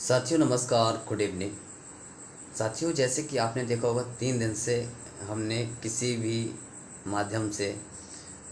साथियों नमस्कार, good evening. साथियों, जैसे कि आपने देखा होगा 3 दिन से हमने किसी भी माध्यम से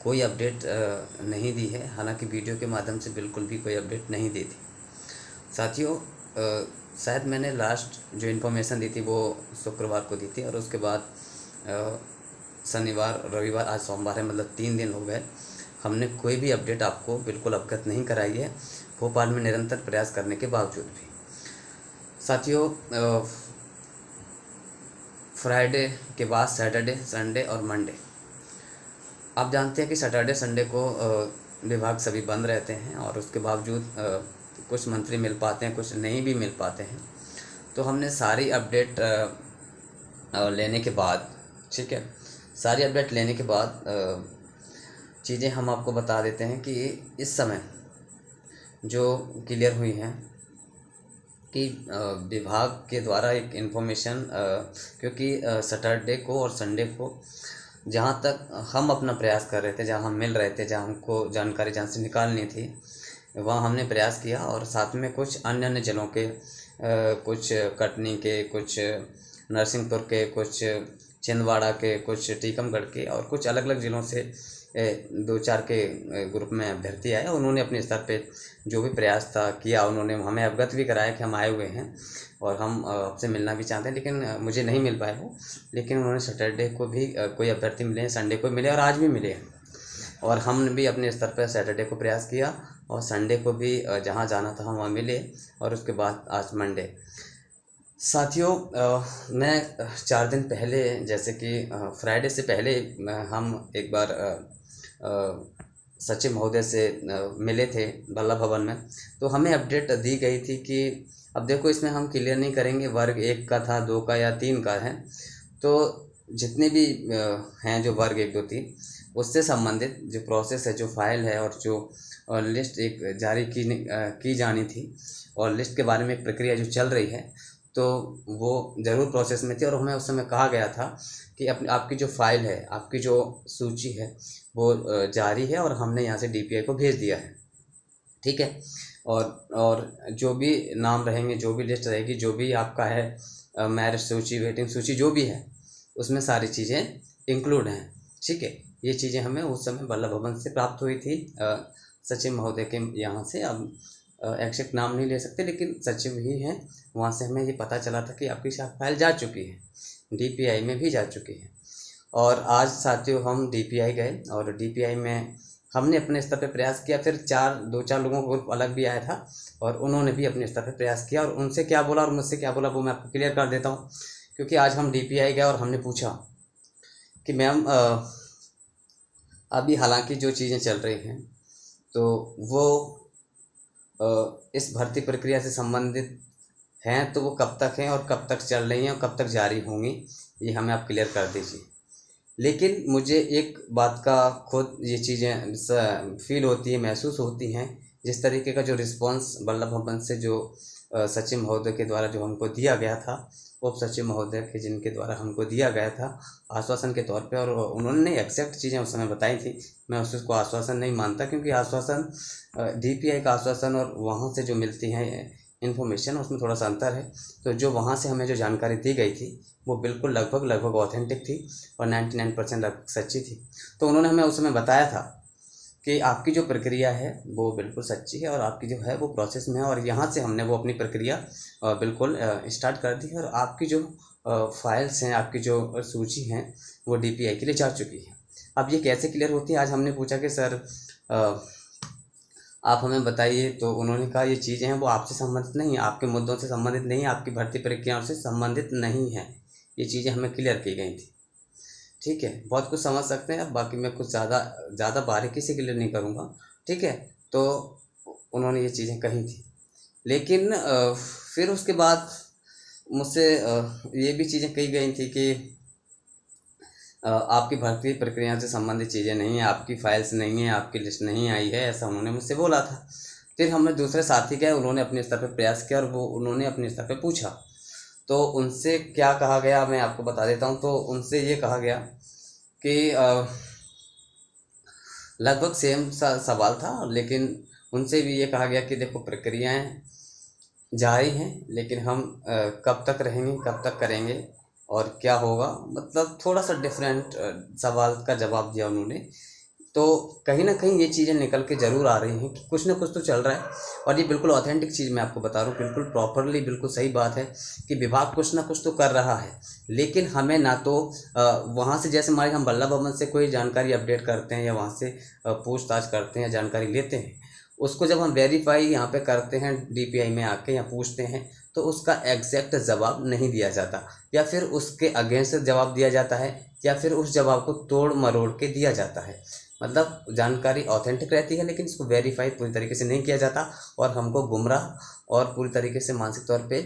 कोई अपडेट नहीं दी है। हालांकि वीडियो के माध्यम से बिल्कुल भी कोई अपडेट नहीं दी थी। साथियों, शायद मैंने लास्ट जो इन्फॉर्मेशन दी थी वो शुक्रवार को दी थी और उसके बाद शनिवार, रविवार, आज सोमवार है, मतलब 3 दिन हो गए। हमने कोई भी अपडेट आपको बिल्कुल अवगत नहीं कराई है, भोपाल में निरंतर प्रयास करने के बावजूद भी। साथियों, फ्राइडे के बाद सैटरडे, संडे और मंडे, आप जानते हैं कि सैटरडे संडे को विभाग सभी बंद रहते हैं और उसके बावजूद कुछ मंत्री मिल पाते हैं, कुछ नहीं भी मिल पाते हैं। तो हमने सारी अपडेट लेने के बाद, ठीक है, सारी अपडेट लेने के बाद चीज़ें हम आपको बता देते हैं कि इस समय जो क्लियर हुई हैं कि विभाग के द्वारा एक इन्फॉर्मेशन, क्योंकि सैटरडे को और संडे को जहाँ तक हम अपना प्रयास कर रहे थे, जहाँ हम मिल रहे थे, जहाँ हमको जानकारी जहाँ से निकालनी थी, वहाँ हमने प्रयास किया और साथ में कुछ अन्य अन्य जिलों के, कुछ कटनी के, कुछ नरसिंहपुर के, कुछ छिंदवाड़ा के, कुछ टीकमगढ़ के और कुछ अलग अलग ज़िलों से 2-4 के ग्रुप में अभ्यर्थी आए। उन्होंने अपने स्तर पे जो भी प्रयास था किया, उन्होंने हमें अवगत भी कराया कि हम आए हुए हैं और हम आपसे मिलना भी चाहते हैं, लेकिन मुझे नहीं मिल पाए वो। लेकिन उन्होंने सैटरडे को भी कोई अभ्यर्थी मिले हैं, संडे को मिले और आज भी मिले हैं। और हमने भी अपने स्तर पर सैटरडे को प्रयास किया और संडे को भी जहाँ जाना था हम वहाँ मिले और उसके बाद आज मंडे। साथियों, मैं 4 दिन पहले, जैसे कि फ्राइडे से पहले हम एक बार सचिव महोदय से मिले थे वल्लभ भवन में। तो हमें अपडेट दी गई थी कि अब देखो, इसमें हम क्लियर नहीं करेंगे वर्ग 1 का था, 2 का या 3 का है। तो जितने भी हैं जो वर्ग 1, 2, 3, उससे संबंधित जो प्रोसेस है, जो फाइल है और जो लिस्ट एक जारी की जानी थी और लिस्ट के बारे में एक प्रक्रिया जो चल रही है, तो वो ज़रूर प्रोसेस में थी। और हमें उस समय कहा गया था कि आपकी जो फाइल है, आपकी जो सूची है, वो जारी है और हमने यहाँ से डीपीआई को भेज दिया है, ठीक है। और जो भी नाम रहेंगे, जो भी लिस्ट रहेगी, जो भी आपका है मैरिज सूची, वेटिंग सूची, जो भी है, उसमें सारी चीज़ें इंक्लूड हैं, ठीक है। ये चीज़ें हमें उस समय वल्लभ भवन से प्राप्त हुई थी, सचिव महोदय के यहाँ से। अब एग्जैक्ट नाम नहीं ले सकते, लेकिन सचिव ही हैं, वहाँ से हमें ये पता चला था कि आपकी फाइल जा चुकी है, डीपीआई में भी जा चुकी है। और आज साथियों हम डीपीआई गए और डीपीआई में हमने अपने स्तर पे प्रयास किया। फिर 2-4 लोगों का ग्रुप अलग भी आया था और उन्होंने भी अपने स्तर पे प्रयास किया और उनसे क्या बोला और मुझसे क्या बोला वो मैं आपको क्लियर कर देता हूँ। क्योंकि आज हम डीपीआई गए और हमने पूछा कि मैम, अभी हालांकि जो चीज़ें चल रही हैं तो वो इस भर्ती प्रक्रिया से संबंधित हैं, तो वो कब तक हैं और कब तक चल रही हैं और कब तक जारी होंगी, ये हमें आप क्लियर कर दीजिए। लेकिन मुझे एक बात का खुद ये चीज़ें फील होती है, महसूस होती हैं, जिस तरीके का जो रिस्पांस वल्लभ भवन से जो सचिव महोदय के द्वारा जो हमको दिया गया था, उप सचिव महोदय के जिनके द्वारा हमको दिया गया था आश्वासन के तौर पे, और उन्होंने एग्जैक्ट चीज़ें उस समय बताई थी। मैं उसको आश्वासन नहीं मानता, क्योंकि आश्वासन, डीपीआई का आश्वासन और वहाँ से जो मिलती हैं इन्फॉर्मेशन, उसमें थोड़ा सा अंतर है। तो जो वहाँ से हमें जो जानकारी दी गई थी वो बिल्कुल लगभग ऑथेंटिक थी और 99% लगभग सच्ची थी। तो उन्होंने हमें उस समय बताया था कि आपकी जो प्रक्रिया है वो बिल्कुल सच्ची है और आपकी जो है वो प्रोसेस में है। और यहाँ से हमने वो अपनी प्रक्रिया बिल्कुल स्टार्ट कर दी है और आपकी जो फाइल्स हैं, आपकी जो सूची हैं, वो डीपीआई के लिए जा चुकी है। अब ये कैसे क्लियर होती है? आज हमने पूछा कि सर आप हमें बताइए, तो उन्होंने कहा ये चीज़ें हैं वो आपसे संबंधित नहीं है, आपके मुद्दों से संबंधित नहीं है, आपकी भर्ती प्रक्रियाओं से संबंधित नहीं है। ये चीज़ें हमें क्लियर की गई थी, ठीक है। बहुत कुछ समझ सकते हैं, अब बाकी मैं कुछ ज़्यादा बारीकी से क्लियर नहीं करूँगा, ठीक है। तो उन्होंने ये चीज़ें कही थी, लेकिन फिर उसके बाद मुझसे ये भी चीज़ें कही गई थी कि आपकी भर्ती प्रक्रिया से संबंधित चीज़ें नहीं हैं, आपकी फाइल्स नहीं हैं, आपकी लिस्ट नहीं आई है, ऐसा उन्होंने मुझसे बोला था। फिर हमने दूसरे साथी गए, उन्होंने अपने स्तर पर प्रयास किया और वो उन्होंने अपने स्तर पर पूछा। तो उनसे क्या कहा गया मैं आपको बता देता हूँ। तो उनसे ये कहा गया कि लगभग सेम सा सवाल था, लेकिन उनसे भी ये कहा गया कि देखो, प्रक्रियाएं जारी हैं, लेकिन हम कब तक रहेंगे, कब तक करेंगे और क्या होगा, मतलब थोड़ा सा डिफरेंट सवाल का जवाब दिया उन्होंने। तो कहीं ना कहीं ये चीज़ें निकल के ज़रूर आ रही हैं कि कुछ ना कुछ तो चल रहा है। और ये बिल्कुल ऑथेंटिक चीज़ मैं आपको बता रहा हूँ, बिल्कुल प्रॉपरली, बिल्कुल सही बात है कि विभाग कुछ ना कुछ तो कर रहा है। लेकिन हमें ना तो वहाँ से, जैसे हमारे हम बल्ला भवन से कोई जानकारी अपडेट करते हैं या वहाँ से पूछताछ करते हैं या जानकारी लेते हैं, उसको जब हम वेरीफाई यहाँ पे करते हैं डीपीआई में आके या पूछते हैं, तो उसका एग्जैक्ट जवाब नहीं दिया जाता, या फिर उसके अगेंस्ट जवाब दिया जाता है, या फिर उस जवाब को तोड़ मरोड़ के दिया जाता है। मतलब जानकारी ऑथेंटिक रहती है लेकिन इसको वेरीफाई पूरी तरीके से नहीं किया जाता, और हमको गुमराह और पूरी तरीके से मानसिक तौर पे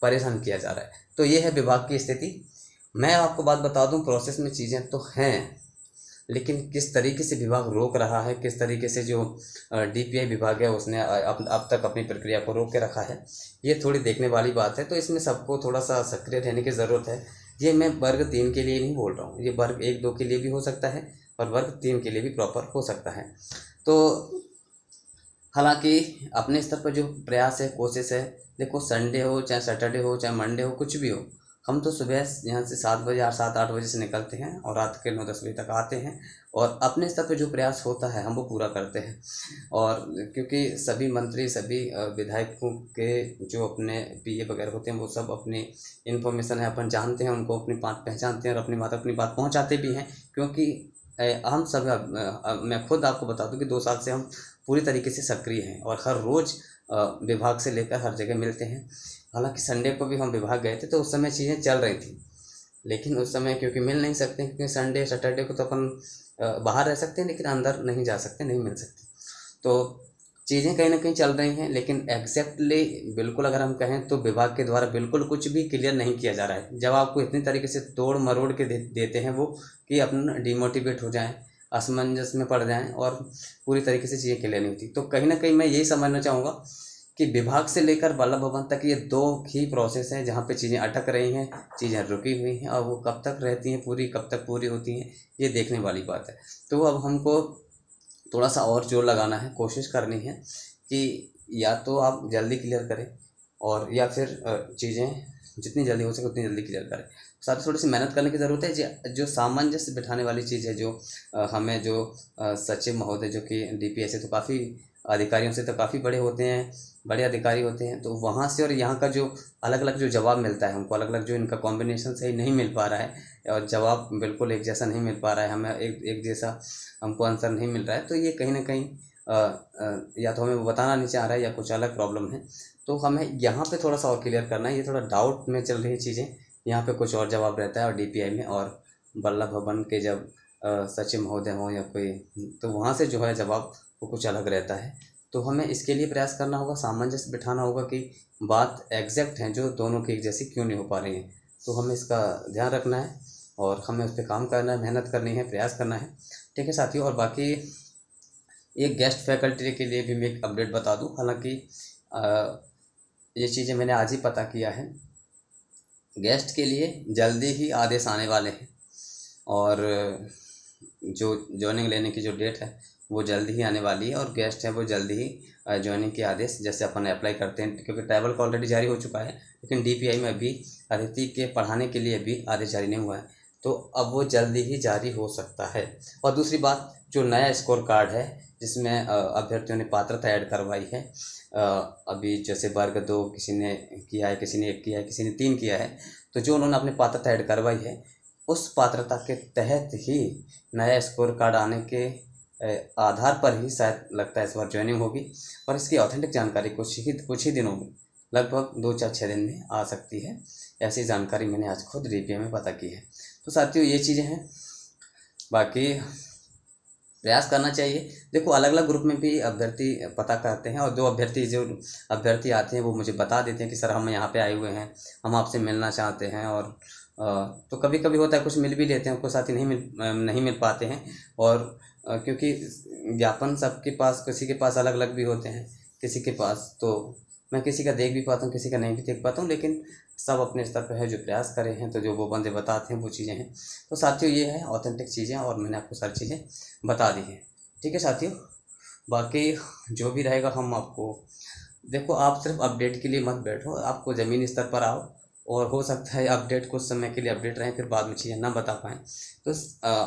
परेशान किया जा रहा है। तो ये है विभाग की स्थिति। मैं आपको बात बता दूं, प्रोसेस में चीज़ें तो हैं, लेकिन किस तरीके से विभाग रोक रहा है, किस तरीके से जो डीपीआई विभाग है उसने अब तक अपनी प्रक्रिया को रोक के रखा है, ये थोड़ी देखने वाली बात है। तो इसमें सबको थोड़ा सा सक्रिय रहने की ज़रूरत है। ये मैं वर्ग 3 के लिए नहीं बोल रहा हूँ, ये वर्ग 1-2 के लिए भी हो सकता है और वर्ग 3 के लिए भी प्रॉपर हो सकता है। तो हालांकि अपने स्तर पर जो प्रयास है, कोशिश है, देखो संडे हो चाहे सैटरडे हो चाहे मंडे हो, कुछ भी हो, हम तो सुबह यहाँ से 7 बजे, 7-8 बजे से निकलते हैं और रात के 9-10 बजे तक आते हैं, और अपने स्तर पर जो प्रयास होता है हम वो पूरा करते हैं। और क्योंकि सभी मंत्री, सभी विधायकों के जो अपने पीए वगैरह होते हैं, वो सब अपनी इन्फॉर्मेशन है अपन जानते हैं, उनको अपनी बात पहचानते हैं और अपनी बात पहुँचाते भी हैं। क्योंकि हम सब मैं खुद आपको बता दूं कि 2 साल से हम पूरी तरीके से सक्रिय हैं और हर रोज़ विभाग से लेकर हर जगह मिलते हैं। हालांकि संडे को भी हम विभाग गए थे तो उस समय चीज़ें चल रही थी, लेकिन उस समय क्योंकि मिल नहीं सकते, क्योंकि संडे सैटरडे को तो अपन बाहर रह सकते हैं लेकिन अंदर नहीं जा सकते, नहीं मिल सकते। तो चीज़ें कहीं ना कहीं चल रही हैं, लेकिन एग्जैक्टली बिल्कुल अगर हम कहें तो विभाग के द्वारा बिल्कुल कुछ भी क्लियर नहीं किया जा रहा है। जब आपको इतनी तरीके से तोड़ मरोड़ के देते हैं वो, कि अपन डिमोटिवेट हो जाएं, असमंजस में पड़ जाएं और पूरी तरीके से चीज़ें क्लियर नहीं होती। तो कहीं ना कहीं मैं यही समझना चाहूँगा कि विभाग से लेकर बल्लभ भवन तक ये 2 ही प्रोसेस हैं जहाँ पे चीज़ें अटक रही हैं, चीज़ें रुकी हुई हैं, और वो कब तक रहती हैं पूरी, कब तक पूरी होती हैं, ये देखने वाली बात है। तो अब हमको थोड़ा सा और जोर लगाना है, कोशिश करनी है कि या तो आप जल्दी क्लियर करें, और या फिर चीज़ें जितनी जल्दी हो सके उतनी जल्दी क्लियर करें। साथ ही थोड़ी सी मेहनत करने की ज़रूरत है। जो सामंजस्य बिठाने वाली चीज़ है, जो हमें जो सचिव महोदय, जो कि डीपीआई से तो काफ़ी, अधिकारियों से तो काफ़ी बड़े होते हैं, बड़े अधिकारी होते हैं, तो वहाँ से और यहाँ का जो अलग अलग जो जवाब मिलता है हमको, अलग अलग जो इनका कॉम्बिनेशन सही नहीं मिल पा रहा है, और जवाब बिल्कुल एक जैसा नहीं मिल पा रहा है, हमें एक जैसा हमको आंसर नहीं मिल रहा है, तो ये कहीं ना कहीं या तो हमें वो बताना नहीं चाह रहा है या कुछ अलग प्रॉब्लम है। तो हमें यहाँ पे थोड़ा सा और क्लियर करना है। ये थोड़ा डाउट में चल रही चीज़ें, यहाँ पे कुछ और जवाब रहता है और डीपीआई में और बल्लभ भवन के जब सचिव महोदय हों या कोई, तो वहाँ से जो है जवाब वो कुछ अलग रहता है। तो हमें इसके लिए प्रयास करना होगा, सामंजस्य बिठाना होगा कि बात एग्जैक्ट हैं जो दोनों की एक जैसी क्यों नहीं हो पा रही हैं। तो हमें इसका ध्यान रखना है और हमें उस पर काम करना है, मेहनत करनी है, प्रयास करना है। ठीक है साथियों। और बाकी एक गेस्ट फैकल्टी के लिए भी मैं एक अपडेट बता दूं। हालांकि ये चीज़ें मैंने आज ही पता किया है, गेस्ट के लिए जल्दी ही आदेश आने वाले हैं, और जो ज्वाइनिंग लेने की जो डेट है वो जल्दी ही आने वाली है, और गेस्ट है वो जल्दी ही ज्वाइनिंग के आदेश, जैसे अपन अप्लाई करते हैं, क्योंकि ट्रैवल का ऑलरेडी जारी हो चुका है, लेकिन डीपीआई में अभी अतिथि के पढ़ाने के लिए अभी आदेश जारी नहीं हुआ है, तो अब वो जल्दी ही जारी हो सकता है। और दूसरी बात, जो नया स्कोर कार्ड है जिसमें अभ्यर्थियों ने पात्रता ऐड करवाई है, अभी जैसे वर्ग 2 किसी ने किया है, किसी ने 1 किया है, किसी ने 3 किया है, तो जो उन्होंने अपनी पात्रता ऐड करवाई है उस पात्रता के तहत ही नया स्कोर कार्ड आने के आधार पर ही शायद लगता है इस बार ज्वाइनिंग होगी, और इसकी ऑथेंटिक जानकारी कुछ ही दिनों में, लगभग 2-4-6 दिन में आ सकती है। ऐसी जानकारी मैंने आज खुद डीपीआई में पता की है। तो साथियों ये चीज़ें हैं, बाकी प्रयास करना चाहिए। देखो अलग अलग ग्रुप में भी अभ्यर्थी पता करते हैं, और जो अभ्यर्थी आते हैं वो मुझे बता देते हैं कि सर हम यहाँ पे आए हुए हैं, हम आपसे मिलना चाहते हैं, और तो कभी कभी होता है कुछ मिल भी लेते हैं, कुछ साथी नहीं मिल पाते हैं, और क्योंकि ज्ञापन सबके पास, किसी के पास अलग अलग भी होते हैं, किसी के पास तो मैं किसी का देख भी पाता हूँ, किसी का नहीं भी देख पाता हूँ, लेकिन सब अपने स्तर पर है, जो प्रयास करे हैं, तो जो वो बंदे बताते हैं वो चीज़ें हैं। तो साथियों ये है ऑथेंटिक चीज़ें, और मैंने आपको सारी चीज़ें बता दी हैं। ठीक है साथियों, बाकी जो भी रहेगा हम आपको देखो, आप सिर्फ अपडेट के लिए मत बैठो, आपको ज़मीनी स्तर पर आओ, और हो सकता है अपडेट कुछ समय के लिए अपडेट रहें, फिर बाद में चीज़ें ना बता पाएँ। तो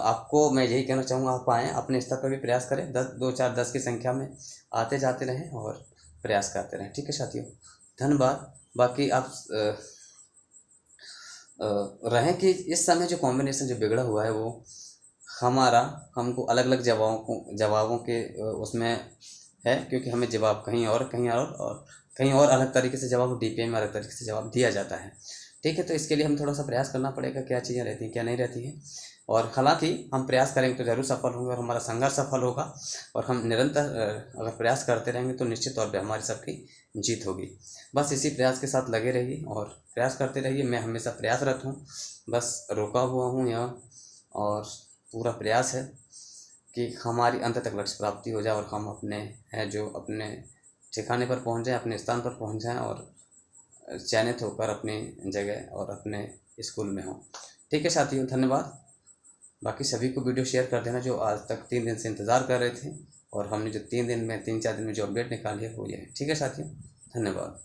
आपको मैं यही कहना चाहूँगा, आप आएँ, अपने स्तर पर भी प्रयास करें, 2 4 10 की संख्या में आते जाते रहें और प्रयास करते रहें। ठीक है साथियों, धन्यवाद। बाकी आप रहें कि इस समय जो कॉम्बिनेशन जो बिगड़ा हुआ है वो हमारा हमको अलग अलग जवाबों के उसमें है, क्योंकि हमें जवाब कहीं और अलग तरीके से जवाब, डीपीआई में अलग तरीके से जवाब दिया जाता है। ठीक है, तो इसके लिए हम थोड़ा सा प्रयास करना पड़ेगा, क्या चीज़ें रहती हैं क्या नहीं रहती हैं। और हालांकि हम प्रयास करेंगे तो ज़रूर सफल होंगे और हमारा संघर्ष सफल होगा, और हम निरंतर अगर प्रयास करते रहेंगे तो निश्चित तौर पर हमारी सबकी जीत होगी। बस इसी प्रयास के साथ लगे रहिए और प्रयास करते रहिए। मैं हमेशा प्रयासरत हूँ, बस रुका हुआ हूँ यहाँ, और पूरा प्रयास है कि हमारी अंत तक लक्ष्य प्राप्ति हो जाए और हम अपने ठिकाने पर पहुंच जाएं, अपने स्थान पर पहुंच जाएं और चयनित होकर अपनी जगह और अपने स्कूल में हों। ठीक है साथियों, धन्यवाद। बाकी सभी को वीडियो शेयर कर देना जो आज तक 3 दिन से इंतज़ार कर रहे थे, और हमने जो 3 4 दिन में जो अपडेट निकाली है वो ये है। ठीक है साथियों, धन्यवाद।